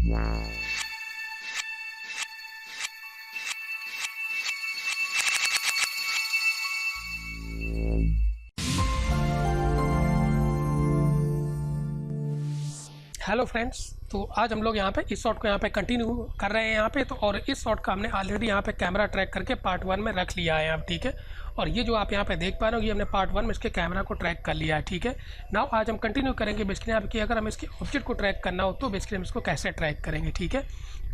Hello friends, तो आज हम लोग यहाँ पे इस शॉट को यहाँ पे कंटिन्यू कर रहे हैं यहाँ पे। तो और इस शॉट का हमने ऑलरेडी यहाँ पे कैमरा ट्रैक करके पार्ट 1 में रख लिया है अब, ठीक है। और ये जो आप यहाँ पे देख पा रहे हो, ये हमने पार्ट 1 में इसके कैमरा को ट्रैक कर लिया है, ठीक है। नाउ आज हम कंटिन्यू करेंगे बेसिकली यहाँ पे कि अगर हम इसके ऑब्जेक्ट को ट्रैक करना हो तो बेसिकली हम इसको कैसे ट्रैक करेंगे, ठीक है।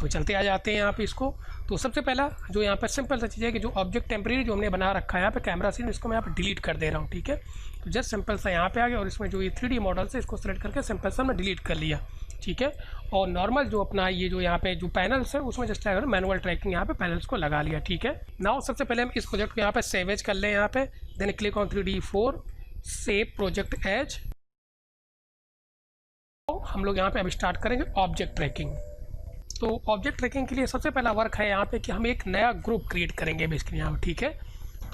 तो चलते आ जाते हैं यहाँ पे इसको। तो सबसे पहला जो यहाँ पर सिंपल सा चीज़ है कि जो ऑब्जेक्ट टेम्परेरी जो हमने बना रखा है यहाँ पे कैमरा सीन, इसको मैं यहाँ पे डिलीट कर दे रहा हूँ, ठीक है। तो जस्ट सिंपल सा यहाँ पे आ गया और इसमें जो ये 3D मॉडल से इसको सेलेक्ट करके सिंपल सा मैं डिलीट कर लिया, ठीक है। और नॉर्मल जो अपना ये जो यहाँ पे जो पैनल्स है उसमें जस्ट अगर मैनुअल ट्रैकिंग यहाँ पे पैनल्स को लगा लिया, ठीक है। नाउ सबसे पहले हम इस प्रोजेक्ट को यहाँ पे सेव एज कर लें यहाँ पे, then click on 3D4 save project as. हम लोग यहाँ पे अब स्टार्ट करेंगे ऑब्जेक्ट ट्रैकिंग। तो ऑब्जेक्ट ट्रैकिंग के लिए सबसे पहला वर्क है यहाँ पे कि हम एक नया ग्रुप क्रिएट करेंगे बेसिकली यहाँ, ठीक है।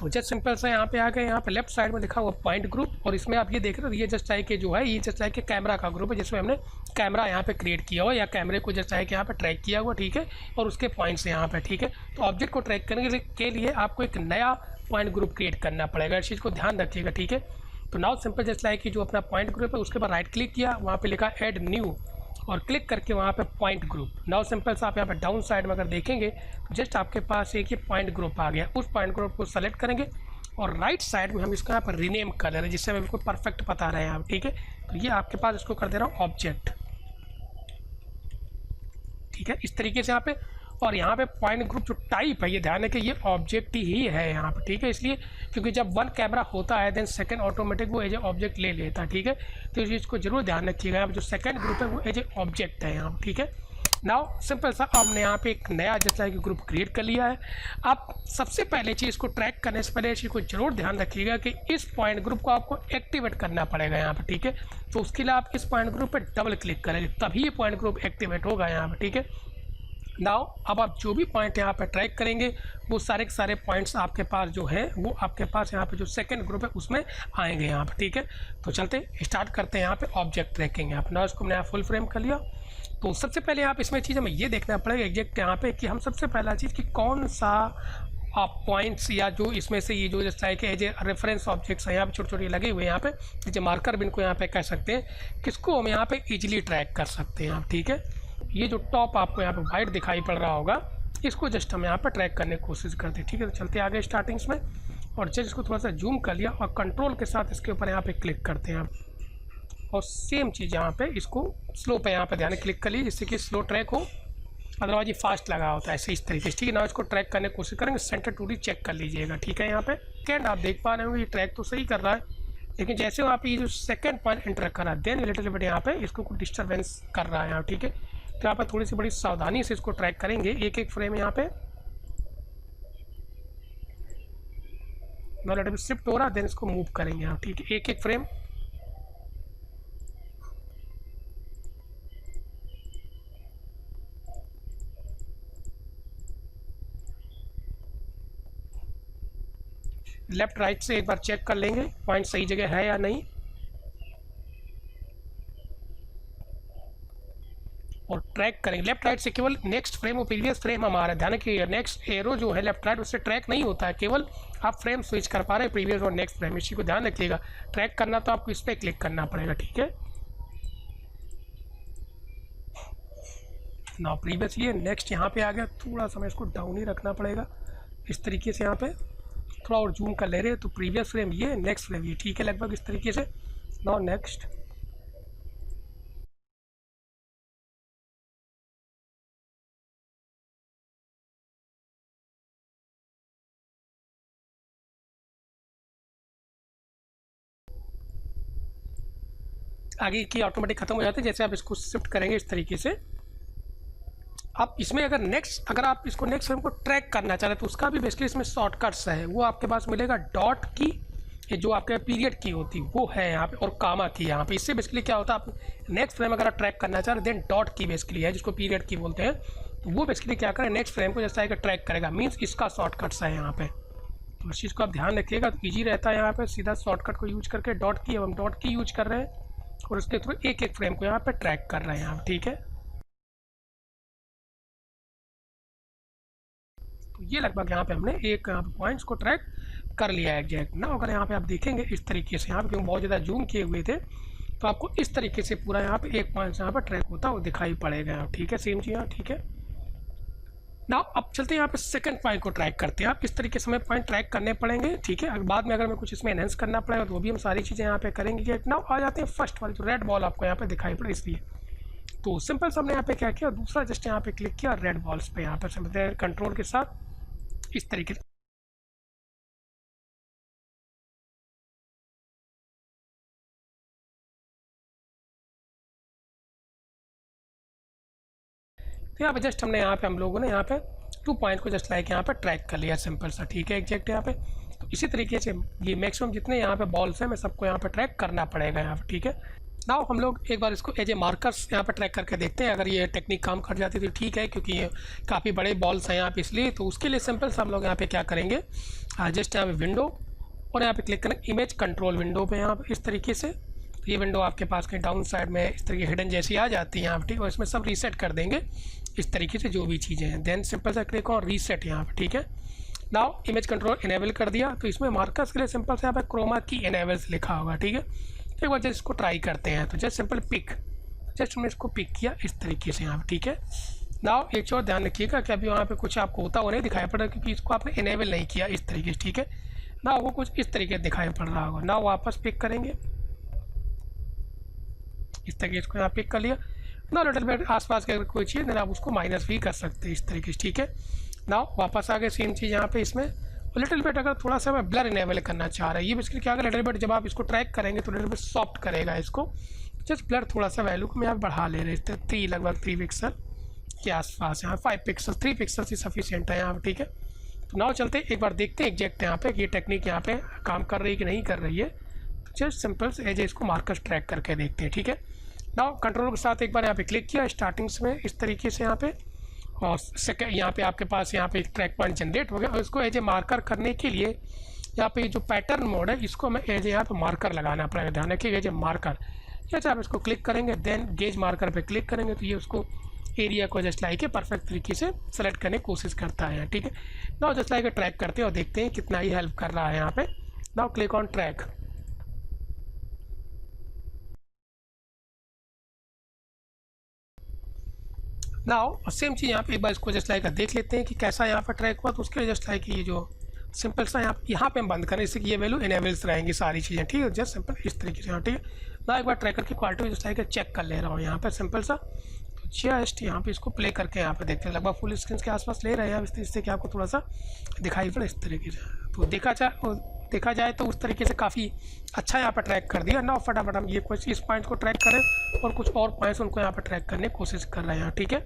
तो जस्ट सिंपल सा यहाँ पे आ गए, यहाँ पे लेफ्ट साइड में लिखा हुआ पॉइंट ग्रुप, और इसमें आप ये देख रहे हो ये जस्ट लाइक जो है, ये जस्ट लाइक कैमरा का ग्रुप है जिसमें हमने कैमरा यहाँ पे क्रिएट किया हुआ या कैमरे को जस्ट लाइक यहाँ पे ट्रैक किया हुआ, ठीक है। और उसके पॉइंट्स यहाँ पे, ठीक है। तो ऑब्जेक्ट को ट्रैक करने के लिए आपको एक नया पॉइंट ग्रुप क्रिएट करना पड़ेगा, इस चीज़ को ध्यान रखिएगा, ठीक है। तो नाउ सिंपल जस्ट लाइक जो अपना पॉइंट ग्रुप है उसके बाद राइट क्लिक किया, वहाँ पर लिखा ऐड न्यू और क्लिक करके वहाँ पे पॉइंट ग्रुप। नाउ सिंपल सा आप यहाँ पे डाउन साइड में अगर देखेंगे तो जस्ट आपके पास एक ये पॉइंट ग्रुप आ गया। उस पॉइंट ग्रुप को सेलेक्ट करेंगे और राइट साइड में हम इसको यहाँ पर रीनेम कर ले रहे हैं जिससे हमें बिल्कुल परफेक्ट पता रहे हैं आप, ठीक है। तो ये आपके पास इसको कर दे रहा हूँ ऑब्जेक्ट, ठीक है, इस तरीके से यहाँ पे। और यहाँ पे पॉइंट ग्रुप जो टाइप है ये ध्यान है कि ये ऑब्जेक्ट ही है यहाँ पे, ठीक है। इसलिए क्योंकि जब वन कैमरा होता है देन सेकंड ऑटोमेटिक वो एज ए ऑब्जेक्ट ले लेता है, ठीक है। तो इस चीज़ को जरूर ध्यान रखिएगा, यहाँ पे जो सेकंड ग्रुप है वो एज ए ऑब्जेक्ट है यहाँ, ठीक है। नाउ सिंपल सा आपने यहाँ पे एक नया जैसा कि ग्रुप क्रिएट कर लिया है। आप सबसे पहले चीज़ को ट्रैक करने से पहले इस चीज़ को जरूर ध्यान रखिएगा कि इस पॉइंट ग्रुप को आपको एक्टिवेट करना पड़ेगा यहाँ पे, ठीक है। तो उसके लिए आप इस पॉइंट ग्रुप पे डबल क्लिक करेंगे तभी ये पॉइंट ग्रुप एक्टिवेट होगा यहाँ पे, ठीक है। नाउ अब आप जो भी पॉइंट यहाँ पे ट्रैक करेंगे वो सारे के सारे पॉइंट्स आपके पास जो है वो आपके पास यहाँ पे जो सेकंड ग्रुप है उसमें आएंगे यहाँ पे, ठीक है। तो चलते स्टार्ट करते हैं यहाँ पे ऑब्जेक्ट ट्रैकिंग। यहाँ पे ना इसको मैंने फुल फ्रेम कर लिया। तो सबसे पहले आप इसमें चीज़ हमें ये देखना पड़ेगा एग्जैक्ट यहाँ पे कि हम सबसे पहला चीज़ कि कौन सा आप पॉइंट्स या जो इसमें से ये जो जैसा है कि एज ए रेफरेंस ऑब्जेक्ट्स हैं यहाँ पे छोटे छोटे लगे हुए हैं यहाँ पे, जैसे मार्कर भी इनको यहाँ पे कह सकते हैं, किसको हम यहाँ पे इजीली ट्रैक कर सकते हैं आप, ठीक है। ये जो टॉप आपको यहाँ पे वाइट दिखाई पड़ रहा होगा इसको जस्ट हम यहाँ पे ट्रैक करने की कोशिश करते हैं, ठीक है। तो चलते आगे स्टार्टिंग्स में और जस्ट इसको थोड़ा सा जूम कर लिया और कंट्रोल के साथ इसके ऊपर यहाँ पे क्लिक करते हैं और सेम चीज़ यहाँ पे इसको स्लो पे यहाँ पे ध्यान क्लिक कर लीजिए जिससे कि स्लो ट्रैक हो, अदरवाइज ये फास्ट लगा होता है ऐसे इस तरीके से, ठीक है। ना इसको ट्रैक करने की कोशिश करेंगे, सेंटर 2D चेक कर लीजिएगा, ठीक है। यहाँ पे कैंड आप देख पा रहे होंगे ये ट्रैक तो सही कर रहा है, लेकिन जैसे आप ये जो सेकंड पॉइंट एंटर करा देन लिटिल बिट यहाँ पे इसको कुछ डिस्टर्बेंस कर रहा है यहाँ, ठीक है। तो यहाँ पर थोड़ी सी बड़ी सावधानी से इसको ट्रैक करेंगे, एक एक फ्रेम यहाँ पे लिटिल बिट शिफ्ट हो रहा है देन इसको मूव करेंगे यहाँ, ठीक है, एक एक फ्रेम। लेफ्ट राइट से एक बार चेक कर लेंगे पॉइंट सही जगह है या नहीं, और ट्रैक करेंगे लेफ्ट राइट से। केवल नेक्स्ट फ्रेम और प्रीवियस फ्रेम हमारा ध्यान रखिए, नेक्स्ट एरो जो है लेफ्ट राइट उससे ट्रैक नहीं होता है, केवल आप फ्रेम स्विच कर पा रहे हैं प्रीवियस और नेक्स्ट फ्रेम, इसी को ध्यान रखिएगा। ट्रैक करना तो आपको इस पर क्लिक करना पड़ेगा, ठीक है। ना प्रीवियस ये नेक्स्ट यहाँ पे आ गया, थोड़ा सा इसको डाउन ही रखना पड़ेगा इस तरीके से, यहाँ पे थोड़ा और जूम कर ले रहे हैं। तो प्रीवियस फ्रेम ये, नेक्स्ट फ्रेम ये, ठीक है, लगभग इस तरीके से। नाउ नेक्स्ट आगे की ऑटोमेटिक खत्म हो जाती है जैसे आप इसको शिफ्ट करेंगे इस तरीके से। आप इसमें अगर आप इसको नेक्स्ट फ्रेम को ट्रैक करना चाह रहे हैं तो उसका भी बेसिकली इसमें शॉर्टकट्स है, वो आपके पास मिलेगा डॉट की, ये जो आपके पीरियड की होती है वो है यहाँ पे, और कामा की यहाँ पे। इससे बेसिकली क्या होता है, आप नेक्स्ट फ्रेम अगर आप ट्रैक करना चाह रहे हैं देन डॉट की बेसिकली है जिसको पीरियड की बोलते हैं, तो वो बेसिकली क्या करें नेक्स्ट फ्रेम को जैसा है कि ट्रैक करेगा, मीन्स इसका शॉर्टकट्स है यहाँ पे। तो इस चीज़ को आप ध्यान रखिएगा, तो ईजी रहता है यहाँ पे सीधा शॉर्टकट को यूज करके डॉट की, अब हम डॉट की यूज कर रहे हैं और उसके थ्रू एक एक फ्रेम को यहाँ पे ट्रैक कर रहे हैं आप, ठीक है। तो ये लगभग यहाँ पे हमने एक यहाँ पे पॉइंट्स को ट्रैक कर लिया है एग्जैक्ट ना। अगर यहाँ पे आप देखेंगे इस तरीके से, यहाँ पे क्योंकि बहुत ज़्यादा जूम किए हुए थे, तो आपको इस तरीके से पूरा यहाँ पे एक पॉइंट यहाँ पे ट्रैक होता है वो दिखाई पड़ेगा। ठीक है सेम जी, हाँ ठीक है ना। अब चलते हैं यहाँ पे सेकंड पॉइंट को ट्रैक करते हैं। आप इस तरीके से हमें पॉइंट ट्रैक करने पड़ेंगे। ठीक है, बाद में अगर मैं कुछ इसमें एनहेंस करना पड़ेगा तो वो भी हम सारी चीज़ें यहाँ पे करेंगे। ना आ जाते हैं फर्स्ट वाली जो रेड बॉल आपको यहाँ पे दिखाई पड़े, इसलिए तो सिंपल से हमने यहाँ पे क्या किया, दूसरा जस्ट यहाँ पे क्लिक किया रेड बॉल्स पे, यहाँ पर सिंपल कंट्रोल के साथ इस तरीके से तो यहाँ पे जस्ट हमने यहाँ पे हम लोगों ने यहाँ पे 2 पॉइंट को जस्ट लाइक यहाँ पे ट्रैक कर लिया सिंपल सा। ठीक है एग्जैक्ट यहाँ पे। तो इसी तरीके से ये मैक्सिमम जितने यहाँ पे बॉल्स हैं मैं सबको यहाँ पे ट्रैक करना पड़ेगा यहाँ पे। ठीक है, नाउ हम लोग एक बार इसको एज ए मार्कर्स यहाँ पे ट्रैक करके देखते हैं। अगर ये टेक्निक काम कर जाती तो ठीक है, क्योंकि ये काफ़ी बड़े बॉल्स हैं यहाँ पे, इसलिए तो उसके लिए सिंपल सा हम लोग यहाँ पे क्या करेंगे, जस्ट यहाँ पे विंडो और यहाँ पे क्लिक करेंगे इमेज कंट्रोल विंडो पे यहाँ पे इस तरीके से। तो ये विंडो आपके पास कहीं डाउन साइड में इस तरीके हिडन जैसी आ जाती है यहाँ पे। ठीक है, और इसमें सब रीसेट कर देंगे इस तरीके से जो भी चीज़ें हैं। देन सिंपल सा क्लिक ऑन रीसेट यहाँ पे। ठीक है, नाउ इमेज कंट्रोल इनेबल कर दिया। तो इसमें मार्कर्स के लिए सिंपल से यहाँ पे क्रोमा की इनेबल्स लिखा होगा। ठीक है, एक बार जस्ट इसको ट्राई करते हैं। तो जस्ट सिंपल पिक, जस्ट हमने इसको पिक किया इस तरीके से यहाँ पे। ठीक है, नाउ एक चीज़ और ध्यान रखिएगा कि अभी वहाँ पे कुछ आपको होता वो नहीं दिखाई पड़ रहा, क्योंकि इसको आपने इनेबल नहीं किया इस तरीके से। ठीक है, ना वो कुछ इस तरीके से दिखाई पड़ रहा होगा। ना वापस पिक करेंगे इस तरीके, इसको यहाँ पिक कर लिया ना। लिटिल बिट आसपास की अगर कोई चीज़ नहीं, आप उसको माइनस भी कर सकते हैं इस तरीके से। ठीक है, ना वापस आ गए सेम चीज़ यहाँ पे इसमें। लिटिल बिट अगर थोड़ा सा मैं ब्लर इनेबल करना चाह रहा है, ये बेसिकली क्या, अगर लिटिल बिट जब आप इसको ट्रैक करेंगे तो लिटिल बिट सॉफ्ट करेगा इसको। जस्ट ब्लर थोड़ा सा वैल्यू को मैं यहाँ बढ़ा ले रहे थे, 3 लगभग 3 पिक्सल के आसपास, यहाँ 5 पिक्सल 3 पिक्सल से सफिशियंट है यहाँ पर। ठीक है, तो नाउ चलते एक बार देखते हैं एग्जैक्ट यहाँ पे ये टेक्निक यहाँ पे काम कर रही है कि नहीं कर रही है। तो जस्ट सिंपल से एज इसको मार्कर्स ट्रैक करके देखते हैं। ठीक है, नाउ कंट्रोल के साथ एक बार यहाँ पे क्लिक किया स्टार्टिंग्स में इस तरीके से यहाँ पे, और सेकेंड यहाँ पे आपके पास यहाँ पे एक ट्रैक पॉइंट जनरेट हो गया। और इसको एज ए मार्कर करने के लिए यहाँ पे जो पैटर्न मोड है इसको मैं एज ए यहाँ पे मार्कर लगाना पड़ेगा। ध्यान रखिए एज ए मार्कर, जैसे आप इसको क्लिक करेंगे देन गेज मार्कर पे क्लिक करेंगे तो ये उसको एरिया को जस्ट लाइक परफेक्ट तरीके से सेलेक्ट करने की कोशिश करता है। ठीक है, नाउ जस्ट लाइक ट्रैक करते हैं और देखते हैं कितना ही हेल्प कर रहा है यहाँ पे। Now click on track. Now same चीज़ यहाँ पे एक बार इसको जस्ट लाइक देख लेते हैं कि कैसा यहाँ पर ट्रैक हुआ। तो उसके लिए जस्ट लाइक ये जो सिंपल सा यहाँ पे हम बंद करें, इससे कि ये वैल्यू इनेबल्स रहेंगी सारी चीज़ें। ठीक है, जस्ट सिंपल इस तरीके से। हाँ ठीक है, ना एक बार ट्रैकर की क्वालिटी जस्ट लाइक चेक कर ले रहा हूँ यहाँ पर सिंपल सा। तो जस्ट यहाँ पे इसको प्ले करके यहाँ पे देखते हैं, लगभग फुल स्क्रीन के आसपास ले रहे हैं इससे कि आपको थोड़ा सा दिखाई पड़े इस तरीके से। तो देखा जाए तो उस तरीके से काफ़ी अच्छा यहाँ पर ट्रैक कर दिया ना। फटाफट हम ये कुछ इस पॉइंट को ट्रैक करें और कुछ और पॉइंट्स उनको यहाँ पर ट्रैक करने की कोशिश कर रहे हैं। ठीक है,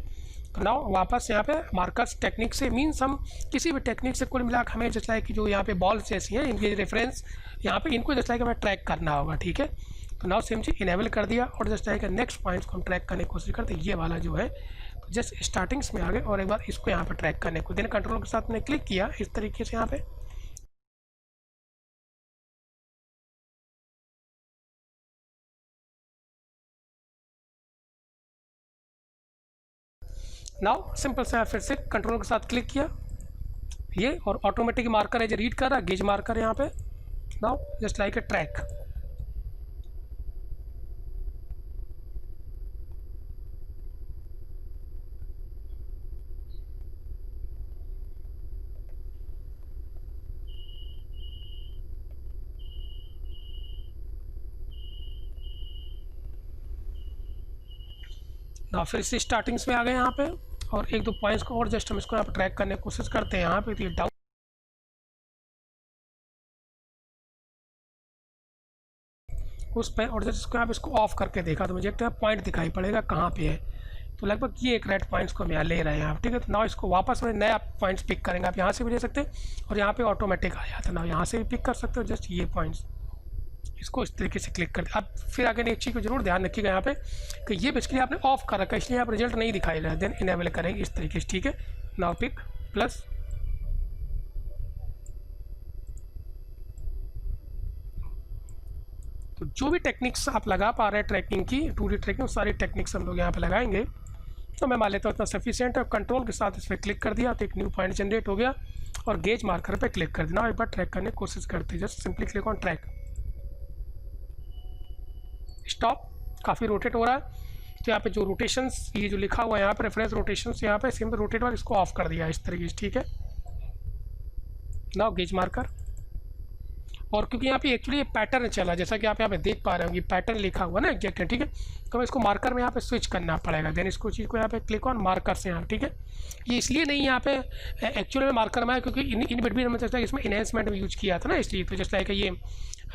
तो नाउ वापस यहाँ पे मार्कर्स टेक्निक से मीन्स हम किसी भी टेक्निक से कुल मिलाकर हमें जस्ट लाइक जो यहाँ पे बॉल्स जैसी हैं इनके रेफरेंस यहाँ पे इनको जस्ट लाइक हमें ट्रैक करना होगा। ठीक है, तो नाउ सेम चीज़ इनेबल कर दिया और जस्ट लाइक नेक्स्ट पॉइंट्स को हम ट्रैक करने की कोशिश करते हैं। ये वाला जो है तो जस्ट स्टार्टिंग्स में आ गए और एक बार इसको यहाँ पर ट्रैक करने को देन कंट्रोल के साथ मैंने क्लिक किया इस तरीके से यहाँ पे। नाउ सिंपल से फिर से कंट्रोल के साथ क्लिक किया ये, और ऑटोमेटिक मार्कर है जो रीड कर रहा है गेज मार्कर यहाँ पे। Now just like a track. ना फिर से स्टार्टिंग्स में आ गए यहाँ पे और 1-2 पॉइंट्स को और जस्ट हम इसको यहाँ पे ट्रैक करने की कोशिश करते हैं यहाँ पे। तो ये डाउन उस पर और जस्ट इसको यहाँ पे इसको ऑफ करके देखा तो मुझे एक पॉइंट दिखाई पड़ेगा कहाँ पे है। तो लगभग ये एक रेड पॉइंट्स को हम यहाँ ले रहे हैं आप। ठीक है, तो नाउ इसको वापस में नया पॉइंट्स पिक करेंगे। आप यहाँ से भी ले सकते हैं और यहाँ पे ऑटोमेटिक आ जाता है। ना यहाँ से भी पिक कर सकते हो जस्ट ये पॉइंट्स, इसको इस तरीके से क्लिक कर। अब फिर आगे एक चीज़ को जरूर ध्यान रखिएगा यहाँ पे कि ये बेसिकली आपने ऑफ कर रखा है इसलिए आप रिजल्ट नहीं दिखाई रहा है। देन इनेबल करेंगे इस तरीके से। ठीक है, नाउ पिक प्लस तो जो भी टेक्निक्स आप लगा पा रहे हैं ट्रैकिंग की 2D ट्रैकिंग सारी टेक्निक्स हम लोग यहाँ पे लगाएंगे। तो मैं मान लेता हूँ इतना सफिशिएंट है। कंट्रोल के साथ इस पर क्लिक कर दिया तो एक न्यू पॉइंट जनरेट हो गया और गेज मार्कर पे क्लिक कर देना। एक बार ट्रैक करने की कोशिश करते हैं, just simply click on track, stop. काफ़ी रोटेट हो रहा है तो यहाँ पे जो रोटेशंस, ये जो लिखा हुआ है यहाँ पे रेफरेंस रोटेशंस, यहाँ पे सिंपल रोटेट और इसको ऑफ कर दिया इस तरीके से, ठीक है। नाउ गेज मार्कर, और क्योंकि यहाँ पे एक्चुअली ये पैटर्न चला, जैसा कि आप यहाँ पे देख पा रहे हो, ये पैटर्न लिखा हुआ ना एग्जैक्ट, ठीक है। तो मैं इसको मार्कर में यहाँ पे स्विच करना पड़ेगा, देन इसको चीज़ को यहाँ पे क्लिक ऑन मार्कर से यहाँ, ठीक है। ये इसलिए नहीं यहाँ पे एक्चुअली में मार्कर में है क्योंकि इन बिटवीन हमें लगता है इसमें इन्हेंसमेंट में यूज किया था ना, इसलिए। तो जस्ट लाइक ये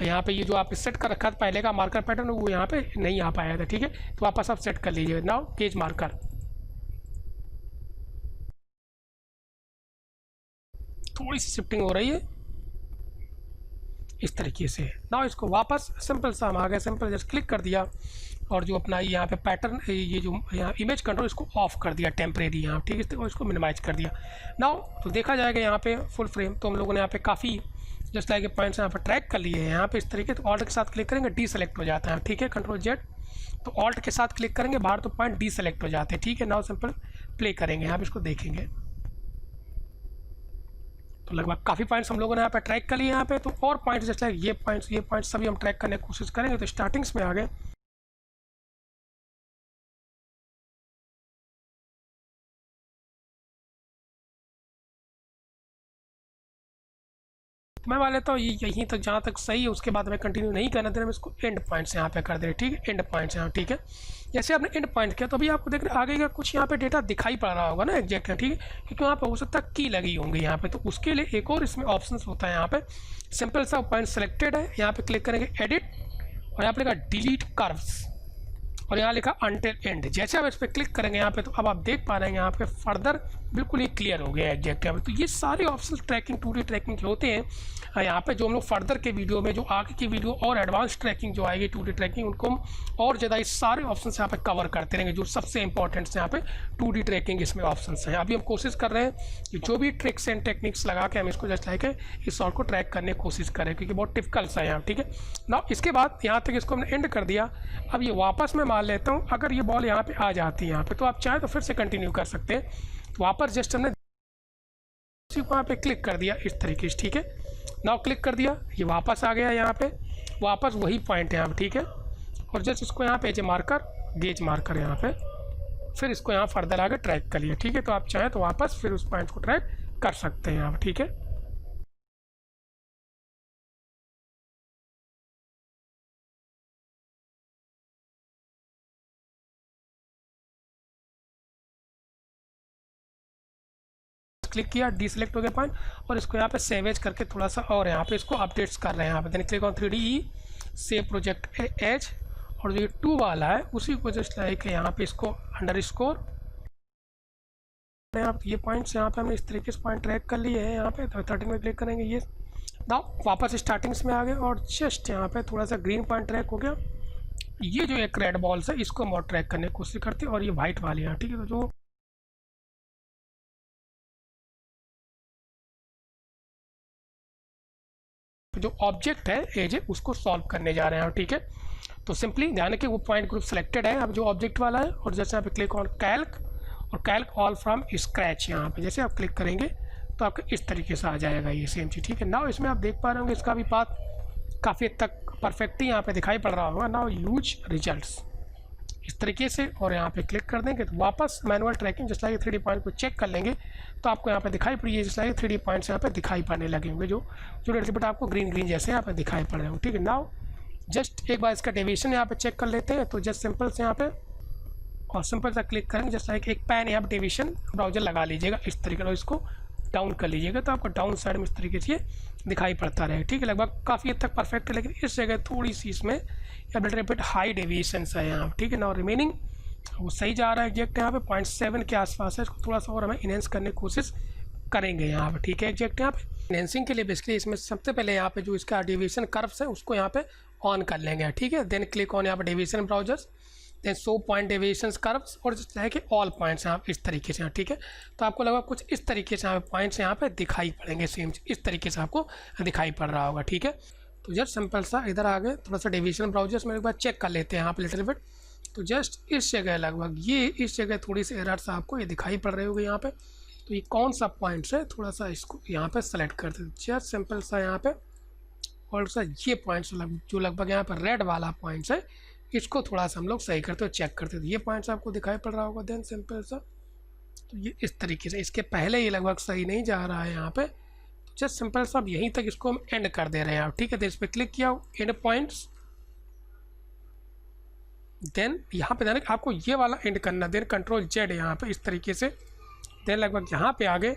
यहाँ पे ये जो आप सेट कर रखा था पहले का मार्कर पैटर्न, वो यहाँ पे नहीं आ पाया था, ठीक है। तो वापस आप सेट कर लीजिए। नाउ गेज मार्कर, थोड़ी सी शिफ्टिंग हो रही है इस तरीके से। ना इसको वापस सिंपल सा हम आ गए, सिंपल जस्ट क्लिक कर दिया और जो अपना यहाँ पे पैटर्न, ये जो यहाँ इमेज कंट्रोल, इसको ऑफ कर दिया टेम्परेरी यहाँ, ठीक है। और इसको मिनिमाइज कर दिया। नाउ तो देखा जाएगा यहाँ पे फुल फ्रेम, तो हम लोगों ने यहाँ पे काफ़ी जस्ट लाइक पॉइंट्स यहाँ पर ट्रैक कर लिए हैं यहाँ पे इस तरीके। तो ऑल्ट के साथ क्लिक करेंगे, डी सेलेक्ट हो जाता है, ठीक है। कंट्रोल जेड, तो ऑल्ट के साथ क्लिक करेंगे बाहर तो पॉइंट डी सेलेक्ट हो जाते हैं, ठीक है। नाउ सिंपल प्ले करेंगे, यहाँ पे इसको देखेंगे तो लगभग काफ़ी पॉइंट्स हम लोगों ने यहाँ पे ट्रैक कर लिए यहाँ पे। तो और पॉइंट्स जैसे ये पॉइंट्स सभी हम ट्रैक करने की कोशिश करेंगे। तो स्टार्टिंग्स में आ गए, मैं मान लेता हूँ यहीं तक जहाँ तक सही है, उसके बाद हमें कंटिन्यू नहीं करना देना, हम इसको एंड पॉइंट्स यहाँ पे कर दे रहे, ठीक है। एंड पॉइंट्स यहाँ, ठीक है। जैसे आपने एंड पॉइंट किया तो अभी आपको देख रहे आगे का कुछ यहाँ पे डेटा दिखाई पड़ रहा होगा ना एग्जैक्ट, ठीक है। क्योंकि वहाँ पे हो सकता है की लगी होंगी यहाँ पे, तो उसके लिए एक और इसमें ऑप्शन होता है यहाँ पे, सिंपल सा पॉइंट सेलेक्टेड है, यहाँ पे क्लिक करेंगे एडिट और यहाँ पे लिखा डिलीट कर्व्स और यहाँ लिखा अनटिल एंड। जैसे आप इस पर क्लिक करेंगे यहाँ पे तो अब आप देख पा रहे हैं यहाँ पे फर्दर बिल्कुल ही क्लियर हो गया एग्जैक्ट यहाँ पे। तो ये सारे ऑप्शन ट्रैकिंग 2D ट्रैकिंग के होते हैं यहाँ पे, जो हम लोग फर्दर के वीडियो में, जो आगे की वीडियो और एडवांस ट्रैकिंग जो आएगी 2D ट्रैकिंग, उनको हम और ज़्यादा इस सारे ऑप्शन यहाँ पे कवर करते रहेंगे, जो सबसे इंपॉर्टेंट यहाँ पे 2D ट्रैकिंग इसमें ऑप्शन हैं। अभी हम कोशिश कर रहे हैं कि जो भी ट्रिक्स एंड टेक्निक्स लगा के हम इसको जस्ट लाइक इस शॉर्ट को ट्रैक करने की कोशिश करें, क्योंकि बहुत टिपिकल सा है यहाँ, ठीक है ना। इसके बाद यहाँ तक इसको हमने एंड कर दिया। अब ये वापस मैं मान लेता हूँ, अगर ये बॉल यहाँ पे आ जाती है यहाँ पे, तो आप चाहें तो फिर से कंटिन्यू कर सकते हैं। तो वापस जस्ट हमने इसी को यहाँ पे क्लिक कर दिया इस तरीके से, ठीक है। नाउ क्लिक कर दिया, ये वापस आ गया यहाँ पे, वापस वही पॉइंट है यहाँ पे, ठीक है। और जस्ट इसको यहाँ पे गेज मार्कर यहाँ पे, फिर इसको यहाँ फर्दर आगे ट्रैक कर लिया, ठीक है। तो आप चाहें तो वापस फिर उस पॉइंट को ट्रैक कर सकते हैं यहाँ पे, ठीक है। क्लिक किया, डी सेलेक्ट हो गया पॉइंट और इसको यहाँ पे सेवेज करके थोड़ा सा और यहाँ पे इसको अपडेट्स कर रहे हैं यहाँ पे। Then click on 3D save project as, और जो ये 2 वाला है उसी को जस्ट लाइक यहाँ पे इसको अंडरस्कोर यहाँ ये पॉइंट्स यहाँ पे हमने इस तरीके से पॉइंट ट्रैक कर लिए हैं यहाँ पे। तो 13 में क्लिक करेंगे, ये नाउ वापस स्टार्टिंग्स में आ गए और जस्ट यहाँ पे थोड़ा सा ग्रीन पॉइंट ट्रैक हो गया। ये जो एक रेड बॉल्स है इसको हम और ट्रैक करने की कोशिश करते हैं और ये वाइट वाली है, ठीक है। तो जो ऑब्जेक्ट है एज है उसको सॉल्व करने जा रहे हैं, ठीक है। तो सिंपली ध्यान रखिए वो पॉइंट ग्रुप सेलेक्टेड है अब जो ऑब्जेक्ट वाला है, और जैसे यहाँ पे क्लिक ऑन कैल्क और कैल्क ऑल फ्रॉम स्क्रैच, यहाँ पे जैसे आप क्लिक करेंगे तो आपका इस तरीके से आ जाएगा ये सेम चीज़, ठीक है। नाउ इसमें आप देख पा रहे होंगे इसका भी पाथ काफ़ी हद तक परफेक्टली यहाँ पे दिखाई पड़ रहा होगा। नाउ यूज रिजल्ट्स इस तरीके से, और यहाँ पे क्लिक कर देंगे तो वापस manual tracking just like 3D point को चेक कर लेंगे तो आपको यहाँ पे दिखाई पड़ी है, जस्ट लाइक 3D पॉइंट्स यहाँ पे दिखाई पड़ने लगे होंगे, जो लिटिल बिट आपको ग्रीन जैसे यहाँ पे दिखाई पड़ रहे होंगे, ठीक है। नाउ जस्ट एक बार इसका डेविएशन यहाँ पे चेक कर लेते हैं। तो जस्ट सिंपल से यहाँ पे और सिंपल सा क्लिक करेंगे, जस्ट लाइक एक पैन यहाँ पे डेविएशन ब्राउजर लगा लीजिएगा इस तरीके से, इसको डाउन कर लीजिएगा तो आपको डाउन साइड में इस तरीके से दिखाई पड़ता रहे, ठीक है। लगभग काफ़ी हद तक परफेक्ट है, लेकिन इस जगह थोड़ी सी इसमें या लिटिल बिट हाई डेविएशंस है यहाँ, ठीक है ना। और रिमेनिंग वो सही जा रहा है एग्जैक्ट यहाँ पे 0.7 के आसपास है। इसको थोड़ा सा और हमें इनहेंस करने की कोशिश करेंगे यहाँ पे, ठीक है। एग्जैक्ट यहाँ पे इनहेंसिंग के लिए बेसिकली इसमें सबसे पहले यहाँ पे जो इसका डेविएशन कर्व्स है उसको यहाँ पे ऑन कर लेंगे, ठीक है। देन क्लिक ऑन यहाँ पे deviation browsers, then show point deviation curves, और है कि ऑल पॉइंट्स यहाँ इस तरीके से, ठीक है। तो आपको लगा कुछ इस तरीके से यहाँ पे पॉइंट्स यहाँ पे दिखाई पड़ेंगे, सेम इस तरीके से आपको दिखाई पड़ रहा होगा, ठीक है। तो जस्ट सिंपल सा इधर आ गए, थोड़ा सा डेविएशन ब्राउजर्स में एक बार चेक कर लेते हैं यहाँ पे लिटिल बिट। तो जस्ट इस जगह लगभग ये इस जगह थोड़ी सी एरर्स आपको ये दिखाई पड़ रही होगी यहाँ पे। तो ये कौन सा पॉइंट्स है, थोड़ा सा इसको यहाँ पे सेलेक्ट कर देते, जस्ट सिंपल सा यहाँ पे। और सा ये पॉइंट्स जो लगभग यहाँ पर रेड वाला पॉइंट्स है, इसको थोड़ा सा हम लोग सही करते हो, चेक करते। तो ये पॉइंट्स आपको दिखाई पड़ रहा होगा। देन सिंपल सा तो ये इस तरीके से, इसके पहले ये लगभग सही नहीं जा रहा है यहाँ पे। तो जस्ट सिंपल सा यहीं तक इसको हम एंड कर दे रहे हैं, ठीक है। तो इस पर क्लिक किया, एंड पॉइंट्स। देन यहाँ पे जाने आपको ये वाला एंड करना, देन कंट्रोल जेड यहाँ पे इस तरीके से। देन लगभग यहाँ पे आगे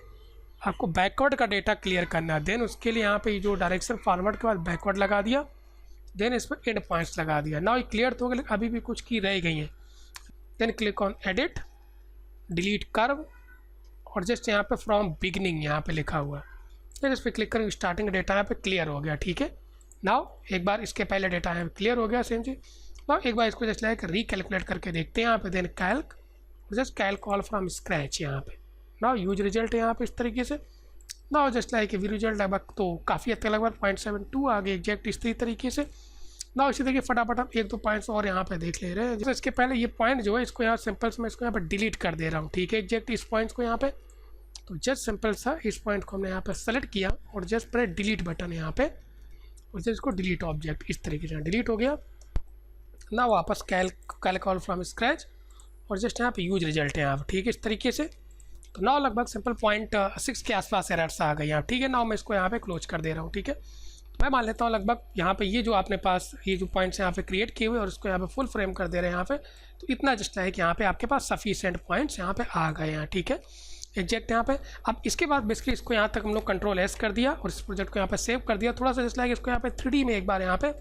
आपको बैकवर्ड का डेटा क्लियर करना है। देन उसके लिए यहाँ पे जो डायरेक्शन फॉरवर्ड के बाद बैकवर्ड लगा दिया, देन इस पर एंड पॉइंट्स लगा दिया। ना ये क्लियर तो हो गया, लेकिन अभी भी कुछ की रह गई हैं। Then click on edit, delete curve, और जस्ट यहाँ पे फ्रॉम बिगनिंग यहाँ पे लिखा हुआ है। फिर इस पर क्लिक करेंगे, स्टार्टिंग डेटा यहाँ पे क्लियर हो गया, ठीक है। नाउ एक बार इसके पहले डेटा यहाँ पे क्लियर हो गया, सेम चीज। नाउ एक बार इसको जस्ट लाइक रिकैलकुलेट करके देखते हैं यहाँ पे। Then calc, just calc all from scratch यहाँ पे। नाउ यूज रिजल्ट यहाँ पे इस तरीके से। Now just like view result लगभग तो काफ़ी हद तक लगभग 0.72 आ गए एग्जैक्ट इसी तरीके से। नाउ इसी तरीके फटाफट हम 1-2 पॉइंट्स और यहाँ पे देख ले रहे हैं। जैसे इसके पहले ये पॉइंट जो है, इसको यहाँ सिंपल से मैं इसको यहाँ पे डिलीट कर दे रहा हूँ, ठीक है, एग्जैक्ट इस पॉइंट्स को यहाँ पे। तो जस्ट सिंपल सा इस पॉइंट को हमने यहाँ पे सेलेक्ट किया और जस्ट प्रेस डिलीट बटन यहाँ पे, और जस्ट इसको डिलीट ऑब्जेक्ट इस तरीके से डिलीट हो गया। ना वापस कैल्क ऑल फ्रॉम स्क्रैच, और जस्ट यहाँ पे यूज रिजल्ट है यहाँ पे, ठीक है, इस तरीके से। तो नाउ लगभग सिंपल 0.6 के आसपास एरर्स आ गई यहाँ, ठीक है। नाउ मैं इसको यहाँ पे क्लोज कर दे रहा हूँ, ठीक है। मैं मान लेता हूँ लगभग यहाँ पे ये जो आपने पास ये जो पॉइंट्स यहाँ पे क्रिएट किए हुए, और इसको यहाँ पे फुल फ्रेम कर दे रहे हैं यहाँ पे। तो इतना जस्ट है कि यहाँ पे आपके पास सफिशिएंट पॉइंट्स यहाँ पे आ गए हैं, ठीक है, एग्जैक्ट यहाँ पे। अब इसके बाद बेसिकली इसको यहाँ तक हम लोग कंट्रोल एस कर दिया और इस प्रोजेक्ट को यहाँ पे सेव कर दिया। थोड़ा सा जस्ट लाइक इसको यहाँ पे 3D में एक बार यहाँ पे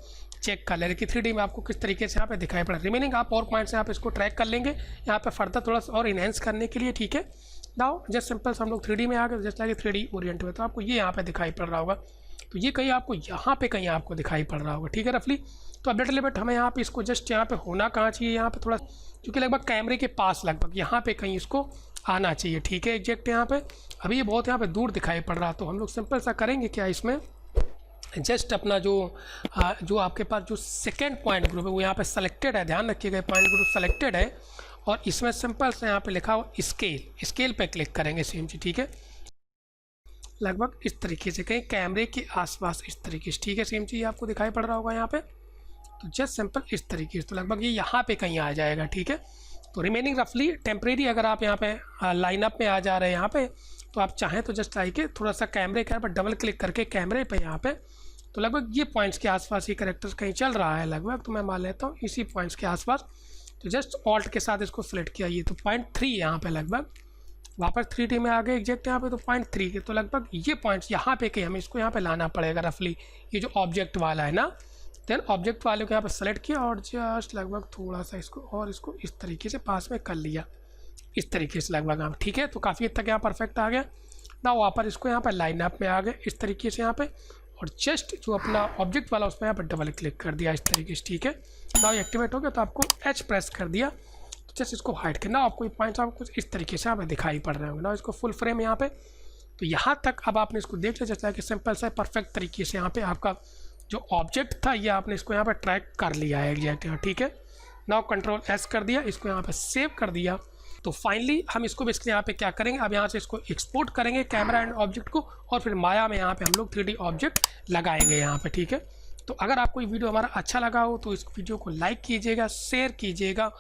चेक कर ले कि 3D में आपको किस तरीके से यहाँ पे दिखाई पड़ा। रिमेनिंग आप और पॉइंट्स यहाँ पे इसको ट्रैक कर लेंगे यहाँ पे फर्दर थोड़ा सा और इनहेंस करने के लिए, ठीक है। नाउ जस्ट सिंपल हम लोग 3D में आ गए, जस्ट लाइक 3D ओरिएंट में। तो आपको ये यहाँ पे दिखाई पड़ रहा होगा, तो ये कहीं आपको यहाँ पे कहीं आपको दिखाई पड़ रहा होगा, ठीक है, रफली। तो अपडेट लिमिट हमें यहाँ पे इसको जस्ट यहाँ पे होना कहाँ चाहिए, यहाँ पे थोड़ा, क्योंकि लगभग कैमरे के पास लगभग यहाँ पे कहीं इसको आना चाहिए, ठीक है, एग्जैक्ट यहाँ पे। अभी ये बहुत यहाँ पे दूर दिखाई पड़ रहा, तो हम लोग सिंपल सा करेंगे क्या, इसमें जस्ट अपना जो आपके पास जो सेकेंड पॉइंट ग्रुप है वो यहाँ पे सेलेक्टेड है, ध्यान रखिएगा, पॉइंट ग्रुप सेलेक्टेड है। और इसमें सिंपल से यहाँ पे लिखा हुआ स्केल पे क्लिक करेंगे, सेम चीज़, ठीक है, लगभग इस तरीके से कहीं कैमरे के आसपास इस तरीके से, ठीक है, सेम चीज़ आपको दिखाई पड़ रहा होगा यहाँ पे। तो जस्ट सिंपल इस तरीके से, तो लगभग ये यहाँ पे कहीं आ जाएगा, ठीक है। तो रिमेनिंग रफली टेम्परेरी अगर आप यहाँ पे लाइनअप में आ जा रहे हैं यहाँ पे, तो आप चाहें तो जस्ट आइए थोड़ा सा कैमरे के यहाँ पर डबल क्लिक करके कैमरे पे यहाँ पे, तो लगभग ये पॉइंट्स के आसपास ये करेक्टर्स कहीं चल रहा है लगभग। तो मैं मान लेता हूँ इसी पॉइंट्स के आसपास। तो जस्ट ऑल्ट के साथ इसको सिलेक्ट किया, ये तो 0.3 यहाँ पे लगभग वापस 3D में आ गए एग्जैक्ट यहाँ पे। तो 0.3 के, तो लगभग ये पॉइंट्स यहाँ पे कहीं हमें इसको यहाँ पे लाना पड़ेगा रफली, ये जो ऑब्जेक्ट वाला है ना। देन ऑब्जेक्ट वाले को यहाँ पे सेलेक्ट किया और जस्ट लगभग थोड़ा सा इसको और इसको इस तरीके से पास में कर लिया, इस तरीके से लगभग आप, ठीक है। तो काफ़ी हद तक यहाँ परफेक्ट आ गया ना। वापस इसको यहाँ पर लाइन अप में आ गए इस तरीके से यहाँ पे, और जस्ट जो अपना ऑब्जेक्ट वाला उस पर यहाँ पर डबल क्लिक कर दिया इस तरीके से, ठीक है। ना एक्टिवेट हो गया, तो आपको H प्रेस कर दिया, तो जस्ट इसको हाइड करना। आपको ये पॉइंट्स आपको कुछ इस तरीके से हमें दिखाई पड़ रहे होंगे ना, इसको फुल फ्रेम यहाँ पे। तो यहाँ तक अब आपने इसको देख लिया, जैसा कि सिंपल सा परफेक्ट तरीके से यहाँ पे आपका जो ऑब्जेक्ट था ये आपने इसको यहाँ पे ट्रैक कर लिया है एग्जैक्ट, ठीक है। नाउ कंट्रोल S कर दिया, इसको यहाँ पे सेव कर दिया। तो फाइनली हम इसको बेसिकली यहाँ पे क्या करेंगे, अब यहाँ से इसको एक्सपोर्ट करेंगे कैमरा एंड ऑब्जेक्ट को, और फिर माया में यहाँ पे हम लोग 3D ऑब्जेक्ट लगाएंगे यहाँ पे, ठीक है। तो अगर आपको ये वीडियो हमारा अच्छा लगा हो तो इस वीडियो को लाइक कीजिएगा, शेयर कीजिएगा।